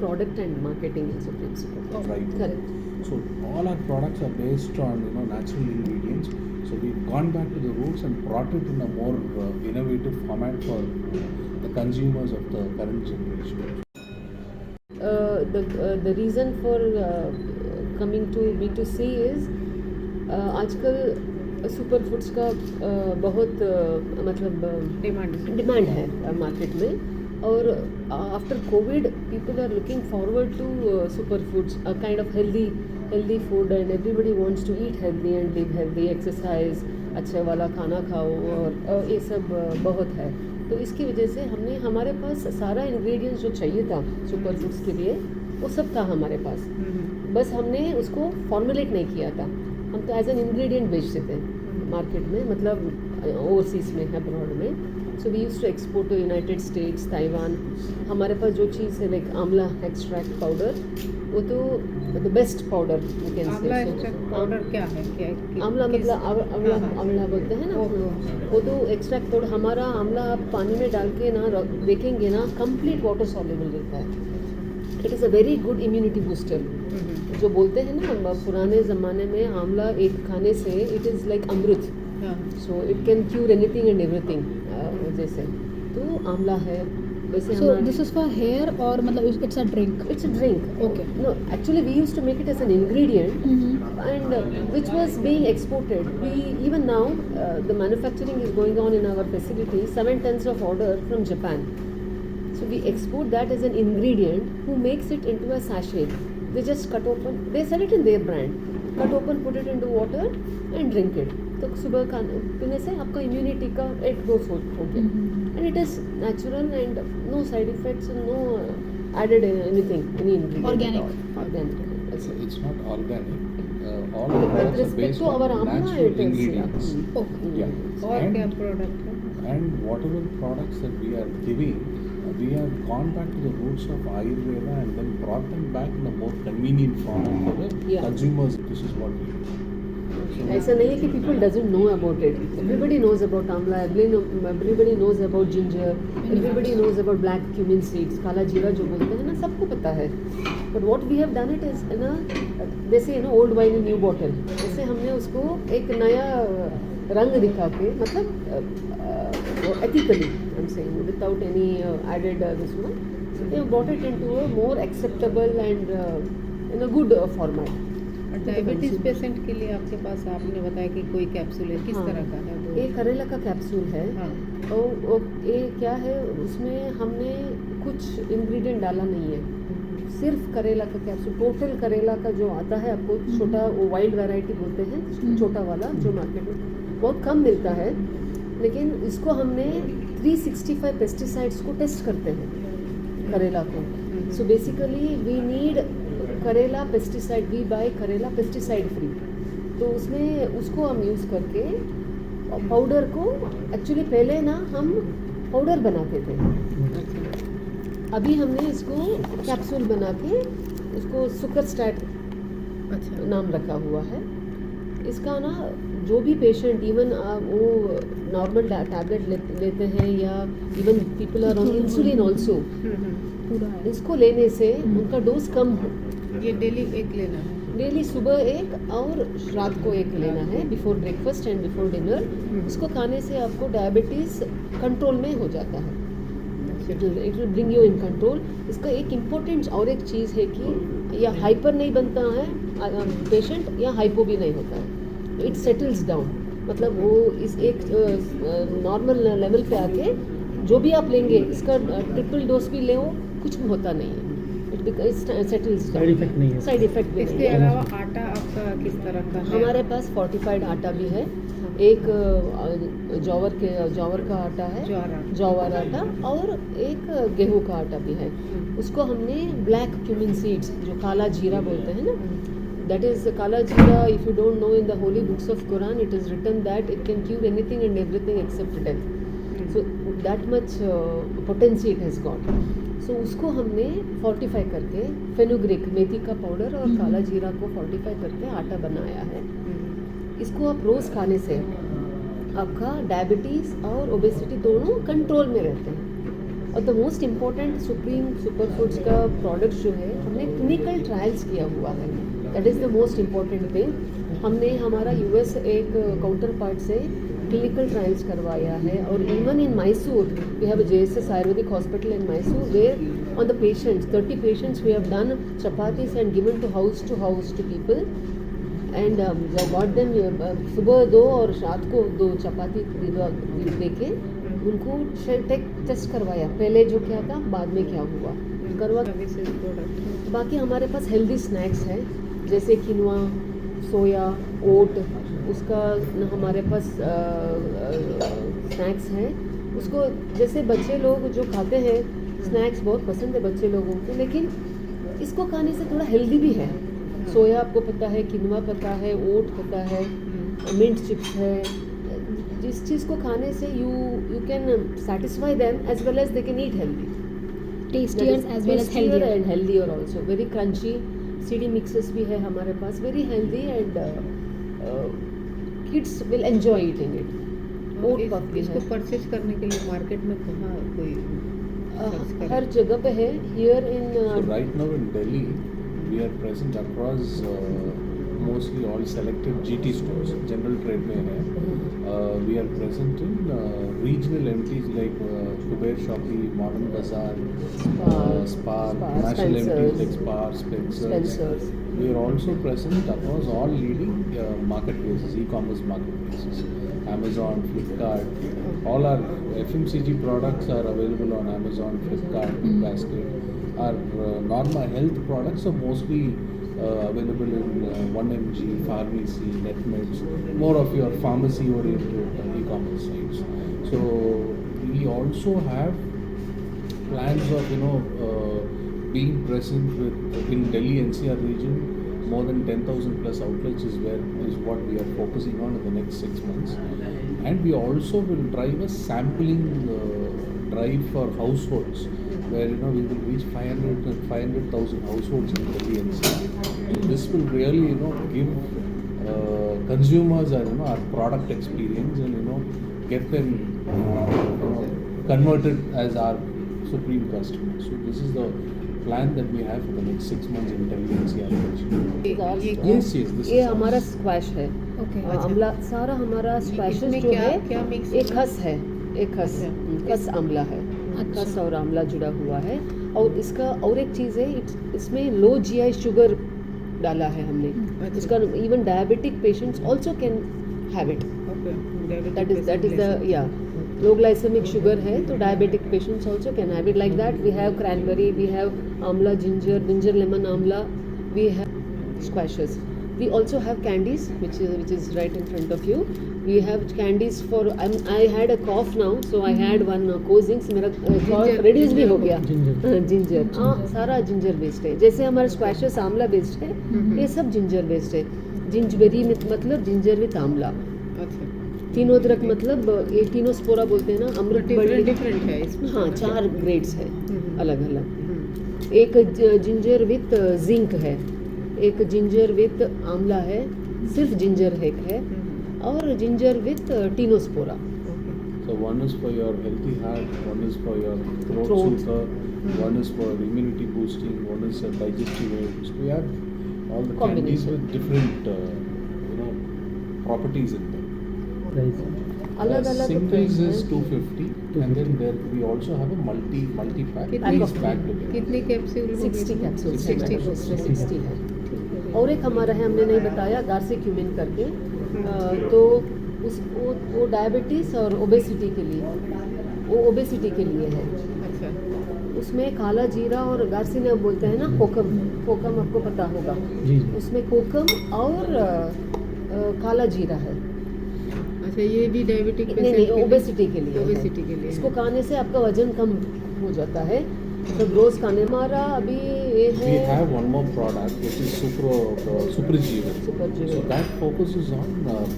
product and marketing as a principle. Right. Correct. So all our products are based on natural ingredients. So we've gone back to the roots and brought it in a more innovative format for the consumers of the current generation. The reason for coming to B2C is आजकल super foods का बहुत मतलब demand है market में, और after covid people are looking forward to super foods, a kind of healthy food, and everybody wants to eat healthy and live healthy, exercise, अच्छा वाला खाना खाओ, और ये सब बहुत है. तो इसकी वजह से हमने हमारे पास सारा इंग्रेडिएंट्स जो चाहिए था सुपर फूड्स के लिए वो सब था हमारे पास, बस हमने उसको फॉर्मुलेट नहीं किया था. हम तो एज एन इंग्रेडिएंट बेचते थे मार्केट में, मतलब ओवरसीज में, अब्रॉड में. So we used to export to United States, Taiwan. हमारे पास जो चीज़ है लाइक आंवला एक्सट्रैक्ट पाउडर, वो तो the best powder you can say. Powder क्या है? आंवला मतलब आंवला बोलते हैं ना, वो तो एक्सट्रैक्ट पाउडर. हमारा आंवला आप पानी में डाल के ना देखेंगे ना, कंप्लीट वाटर सॉल्युबल रहता है. It is a very good immunity booster. जो बोलते हैं ना पुराने ज़माने में आंवला एक खाने से it is like amrit, so it can cure anything and everything. जैसे तो आंवला है वैसे. So this is for hair or मतलब it's a drink? It's a drink. Okay. No, actually we used to make it as an ingredient, and which was being exported. We even now the manufacturing is going on in our facility. 7 tons of order from Japan. So we export that as an ingredient. Who makes it into a sachet? They just cut open. They sell it in their brand. Cut open, put it into water, and drink it. तो सुबह खाने पीने से आपका immunity का एक dose हो गया. And it is natural and no side effects, no added anything, any ingredient. Organic. It's not organic. All With products are respect based to our on amla, natural it is, ingredients. Okay. Yeah. और क्या And, product है? and whatever products that we are giving, we have gone back to the roots of Ayurveda and then brought them back in a more convenient format for the Yeah. consumers. This is what we do. ऐसा नहीं है कि people doesn't know about it. Everybody knows about amla. Everybody knows about ginger. Everybody knows about black cumin seeds. काला जीरा जो बोलते हैं ना, सबको पता है. But what we have done it is in a, जैसे old wine in new bottle. जैसे हमने उसको एक नया रंग दिखा के, मतलब ethically I'm saying, without any added this one. So they have brought it into a more acceptable and in a good format. Diabetes patient के लिए आपके पास आपने बताया कि कोई कैप्सूल है, किस तरह का है वो? ये करेला का कैप्सूल है. हाँ. और ये क्या है, उसमें हमने कुछ इंग्रेडिएंट डाला नहीं है, सिर्फ करेला का कैप्सूल. टोटल करेला का जो आता है आपको छोटा, वो वाइल्ड वैरायटी बोलते हैं, छोटा वाला जो मार्केट में बहुत कम मिलता है. लेकिन इसको हमने 365 पेस्टिसाइड्स को टेस्ट करते हैं करेला को. सो बेसिकली वी नीड करेला पेस्टिसाइड. वी बाय करेला पेस्टिसाइड फ्री. तो उसमें उसको हम यूज़ करके पाउडर को, एक्चुअली पहले ना हम पाउडर बनाते थे, अभी हमने इसको कैप्सूल बना के उसको सुकर स्टैट नाम रखा हुआ है. इसका ना जो भी पेशेंट, इवन वो नॉर्मल टैबलेट लेते हैं या even people are on insulin also, इसको लेने से उनका डोज कम हो. ये डेली एक लेना है? डेली सुबह एक और रात को एक लेना है, before breakfast and before dinner. इसको खाने से आपको डायबिटीज़ कंट्रोल में हो जाता है. It will bring you in control. इसका एक इम्पोर्टेंट और एक चीज़ है कि या हाइपर नहीं बनता है पेशेंट, या हाइपो भी नहीं होता है. इट सेटल्स डाउन, मतलब वो इस एक नॉर्मल लेवल पे आके जो भी आप लेंगे, इसका ट्रिपल डोज भी ले, कुछ भी होता नहीं है. सेटल्स. साइड इफेक्ट नहीं है. साइड इफेक्ट भी इसके अलावा आटा आपका किस तरह का है? हमारे पास फोर्टिफाइड आटा भी है. एक जौवर का आटा है, जौवर आटा, और एक गेहूं का आटा भी है. उसको हमने ब्लैक क्यूमिन सीड्स, जो काला जीरा बोलते हैं ना, that is kala jeera. If you don't know, in the holy books of Quran it is written that it can cure anything and everything except death. So that much potency it has got. So उसको हमने fortify करके, fenugreek मेथी का powder और काला जीरा को fortify करके आटा बनाया है. इसको आप रोज़ खाने से आपका डायबिटीज़ और ओबेसिटी दोनों कंट्रोल में रहते हैं. और the most important supreme super foods का प्रोडक्ट जो है हमने क्लिनिकल ट्रायल्स किया हुआ है, that is the most important thing. हमने हमारा यूएस एक काउंटर पार्ट से क्लिनिकल ट्रायल्स करवाया है, और even in Mysore we have JSS ayurvedic hospital in Mysore where on the patients 30 patients we have done chapatis and given to house to people and got them सुबह 2 और रात को 2 चपाती दे के उनको टेस्ट करवाया, पहले जो क्या था बाद में क्या हुआ करवा। सर्विसेज प्रोडक्ट बाकी हमारे पास हेल्दी स्नैक्स हैं जैसे किनवा, सोया, ओट, उसका हमारे पास स्नैक्स हैं। उसको जैसे बच्चे लोग जो खाते हैं स्नैक्स बहुत पसंद है बच्चे लोगों को, लेकिन इसको खाने से थोड़ा हेल्दी भी है। सोया आपको पता है, किनवा पता है, ओट पता है, मिंट चिप्स है। जिस चीज़ को खाने से you can satisfy them as well as they can eat healthy. tastier as well as Tastier healthier. and healthier also. Very crunchy. CD mixes भी है हमारे पास, very healthy and kids will enjoy eating it. Oat puff भी इसको है। Purchase करने के लिए market में कहाँ कोई search करें? हर जगह पे है। Here in So right now in Delhi, we are present across mostly all selected GT stores. General trade में है. We are present in regional MTs like Kuber Shoppy, Modern Bazaar, Spar, national MTs like Spar, Spencer's. We are also present across all leading marketplaces, e-commerce marketplaces. Amazon, Flipkart, all our FMCG products are available on Amazon, Flipkart, Basket. Our Norma health products are mostly available in 1mg, pharmacy, Netmeds, more of your pharmacy oriented e-commerce sites. So we also have plans of being present with in Delhi NCR region. More than 10,000 plus outlets is what we are focusing on in the next 6 months, and we also will drive a sampling drive for households where we will reach 500,000 households in Delhi NCR. So this will really give consumers our product experience and get them converted as our supreme customers. So this is the plan that we have for the next 6 months in Delhi NCR region. Yes, this ये is हमारा squash है। Okay. आंवला सारा हमारा squashes इसमें जो है क्या मिक्स है? एक खस है, एक खस खस आंवला है, अच्छा। खस और आंवला जुड़ा हुआ है। और इसका और एक चीज़ है, इसमें लो GI शुगर डाला है हमने। अच्छा। इसका even diabetic patients also can have it. that is the low glycemic sugar है, तो diabetic patients also can have it like that. We have cranberry, we have amla, ginger lemon amla, we have squashes. We also have candies which is right in front of you. We have candies for I had a cough now, so I had one Cozings, मेरा cough reduce भी हो गया। Ginger, हाँ सारा ginger based है। जैसे हमारे squashes आंवला बेस्ड है, ये सब जिंजर बेस्ड है। जिंजबेरी मतलब जिंजर विद आंवला। अच्छा, तीनों अदरक मतलब ये तीनों स्पोरा बोलते हैं ना, अमृत डिफरेंट है इसमें। हाँ 4 ग्रेड्स है अलग अलग। हम्म, एक जिंजर विथ जिंक है, एक जिंजर विथ आंवला है, सिर्फ जिंजर है, और ginger with Tinospora. Okay. So one is for your healthy heart, one is for your throat Throat. soother, one is for immunity boosting, one is a digestive aid. So we have all the candies Combination. with different properties in them. अलग अलग Singles is 250, and then there we also have a multi pack. कितनी These packed together. कितनी capsule 60 capsules 60 है, 60 है। और एक हमारा है, हमने नहीं बताया, गार्सी क्यूमिन करके। तो वो डायबिटीज़ और ओबेसिटी के लिए, वो ओबेसिटी के लिए है। अच्छा, उसमें काला जीरा और गार्सिन बोलते हैं ना, कोकम आपको पता होगा। उसमें कोकम और काला जीरा है। अच्छा, ये भी डायबिटिक नहीं, ओबेसिटी के लिए है। ओबेसिटी के लिए इसको खाने से आपका वजन कम हो जाता है। तो रोज खाने हमारा अभी ये We है have one more product which is Suprajeevan. Suprajeevan. So that focuses on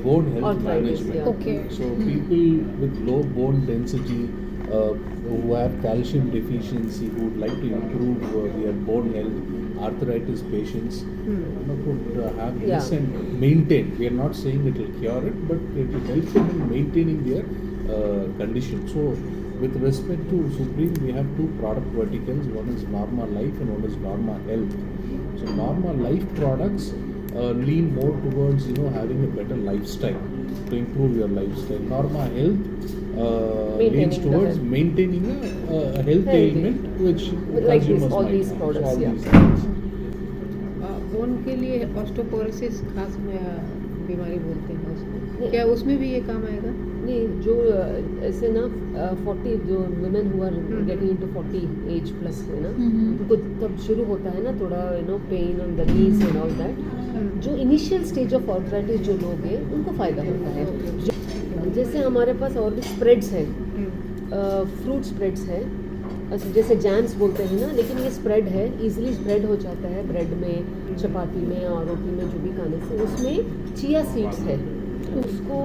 bone health Arthritis, management. yeah. Okay. So people with low bone density who have calcium deficiency, who would like to improve their bone health, arthritis patients could have this Yeah. and maintain. We are not saying it will cure it, but it will help them in maintaining their condition. So with respect to Supreme, we have two product verticals. One is Norma Life and one is Norma Health. So Norma Life products lean more towards having a better lifestyle, to improve your lifestyle. Norma Health leans Maintaining the towards health. maintaining a health Healthy. ailment which Like consumers this, all might these have. products, So all yeah. these things. उनके लिए osteoporosis खास बीमारी बोलते हैं उसको, नहीं। क्या उसमें भी ये काम आएगा? नहीं, जो ऐसे ना 40 जो women who are getting into 40 age plus है ना, उनको तब शुरू होता है ना थोड़ा pain on the knees and all that. जो इनिशियल स्टेज ऑफ आर्थराइटिस जो लोग हैं उनको फ़ायदा होता है। जैसे हमारे पास और भी स्प्रेड्स है, फ्रूट स्प्रेड्स है, जैसे जैम्स बोलते हैं ना, लेकिन ये स्प्रेड है, इजीली स्प्रेड हो जाता है ब्रेड में, चपाती में और रोटी में जो भी खाने से। उसमें चिया सीड्स है, उसको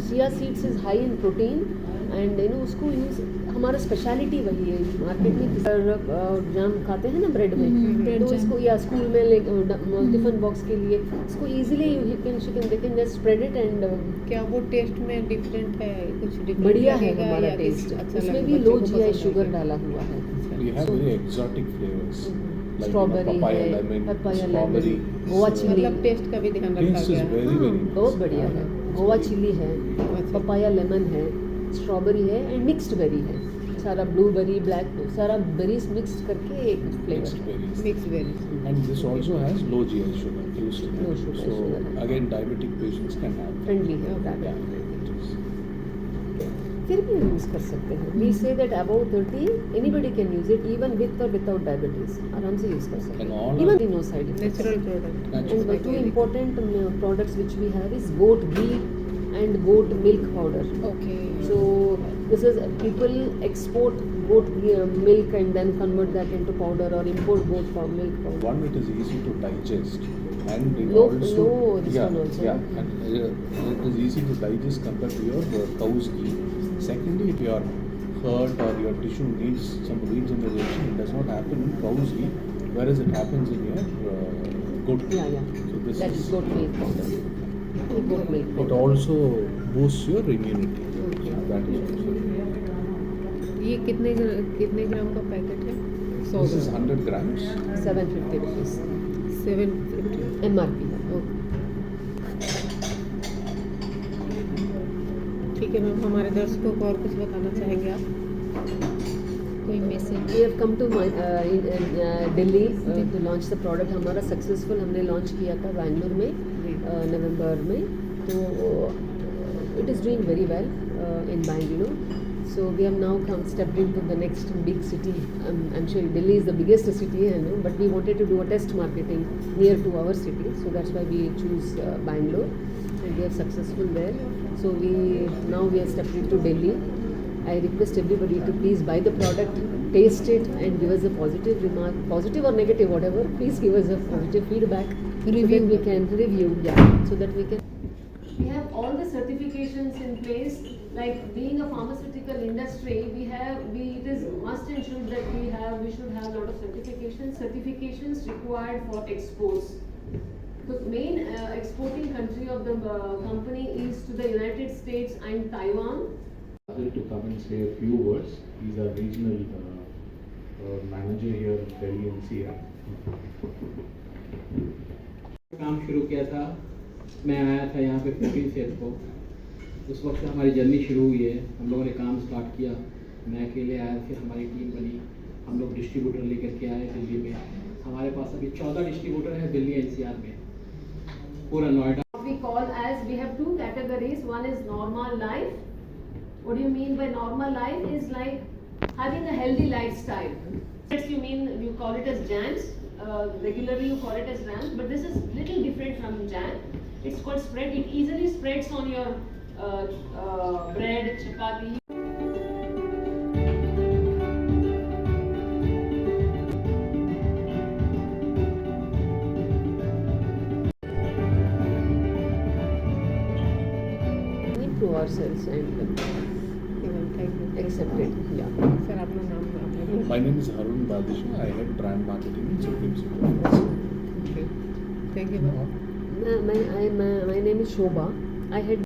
chia seeds is high in protein and उसको यूज़, हमारा स्पेशलिटी वही है मार्केट में। जाम खाते हैं ना ब्रेड में, bread तो jam. इसको या स्कूल में टिफिन बॉक्स के लिए इसको easily you can just spread it and क्या वो टेस्ट में डिफरेंट है? कुछ डिफरेंट बढ़िया है लगेगा हमारा या टेस्ट। अच्छा उसमें लगे, भी बच्चों लो को जीआई पसंद शुगर आएगा? डाला हुआ है। We have very exotic flavors like strawberry papaya है, lemon, papaya strawberry, lemon, Goa chilli, मतलब टेस्ट का भी ध्यान रखा taste गया is है। very very बहुत बढ़िया है। गोवा चिली है, अच्छा। पपाया लेमन है, स्ट्रॉबेरी है एंड मिक्स्ड बेरी है। सारा ब्लूबेरी, ब्लैक, सारा बेरीज मिक्स्ड करके एक mixed flavour. berries. Mix very And this also has low GI sugar used in Low it. sugar, So sugar. again, diabetic patients can have. Friendly है Yeah, diabetic. it is. फिर भी use कर सकते हैं। We say that about 30 anybody can use it even with और without diabetes, आराम से use कर सकते And हैं। all even no side effects. Natural product. Natural. And the two important products which we have is goat ghee and goat milk powder. Okay. So this is people export goat milk and then convert that into powder or import goat milk powder. One, it is easy to digest, and it Low- also low this yeah, one also. yeah, and it is easy to digest compared to your cow's ghee. Secondly, if your hurt or your tissue needs some regeneration, it does not happen in cow's ghee, whereas it happens in your goat ghee. Yeah, yeah. So this That is is goat milk powder. Goat milk it powder. also boosts your immunity. Okay. That is also. ये कितने ग्राम का packet है? This is 100 grams. 750 rupees. 750। MRP है। ठीक है ma'am, हमारे दर्शकों को और कुछ बताना चाहेंगे आप? कोई message? We have come to Delhi to launch the product. हमारा सक्सेसफुल हमने लॉन्च किया था बैंगलोर में नवंबर में, तो it is doing very well in Bangalore. So we have now stepped into the next big city. I'm sure Delhi is the biggest city, I know, but we wanted to do a test marketing near to our city, so that's why we choose Bangalore, and we are successful there. So we have stepped into Delhi. I request everybody to please buy the product, taste it, and give us a positive remark, positive or negative, whatever. Please give us a positive feedback. So Review. that we can review, yeah. So that we can. We have all the certifications in place. Like being a pharmaceutical industry, it is must and should that we should have a lot of certifications required for exports. The main exporting country of the company is to the United States and Taiwan. To come and say a few words. He's our regional manager here in Delhi NCR. काम शुरू किया था, मैं आया था यहाँ पे 15 को। उस वक्त से हमारी जर्नी शुरू हुई है। हम लोगों ने काम स्टार्ट किया, मैं अकेले आया, फिर हमारी टीम बनी, हम लोग डिस्ट्रीब्यूटर लेकर के आए दिल्ली में। हमारे पास अभी 14 डिस्ट्रीब्यूटर हैं दिल्ली NCR में, पूरा Noida. We call as, we have two categories. One is normal life. What do you mean by normal life? Is like having a healthy lifestyle. Yes, you call it as jams. Regularly you call it as jams, but this is little different from jam. It's called spread. It easily spreads on your bread, chapati. Improve ourselves and thank you. accept it. Yeah. Sir अपना नाम आपने? My name is Harun Badisha. I head brand marketing in Supreme Supermarkets. Thank you ma'am. My name is Shobha. I had